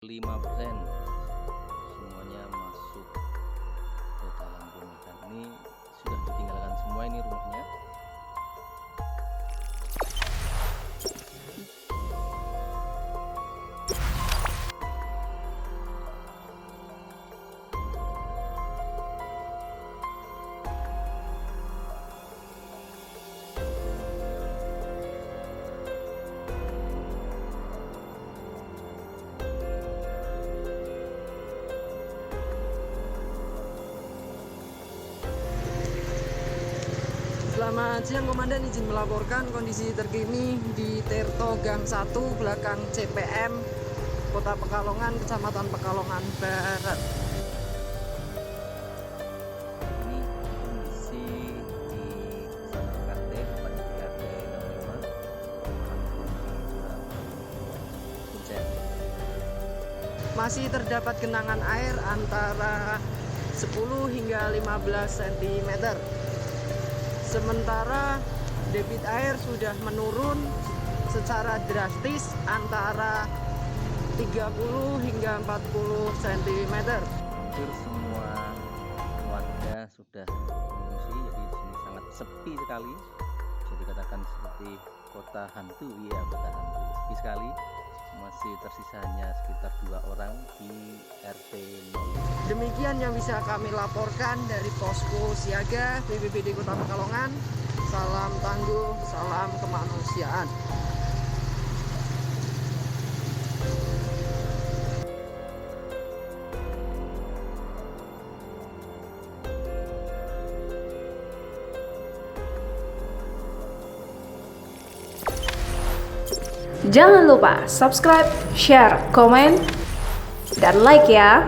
5% semuanya masuk ke dalam rumah, dan ini sudah ditinggalkan semua ini rumahnya. Selamat siang Komandan, izin melaporkan kondisi terkini di Tirto Gang 1 belakang CPM Kota Pekalongan, Kecamatan Pekalongan Barat. Ini kondisi di KT tepatnya di RT 65. Masih terdapat genangan air antara 10 hingga 15 cm. Sementara debit air sudah menurun secara drastis antara 30 hingga 40 cm. Hampir semua warga sudah mengungsi, jadi di sini sangat sepi sekali. Bisa dikatakan seperti kota hantu, iya kota hantu, sepi sekali. Masih tersisanya sekitar 2 orang di RT 0. Demikian yang bisa kami laporkan dari posko siaga BPBD Kota Pekalongan. Salam tangguh, salam kemanusiaan. Jangan lupa subscribe, share, komen, dan like ya.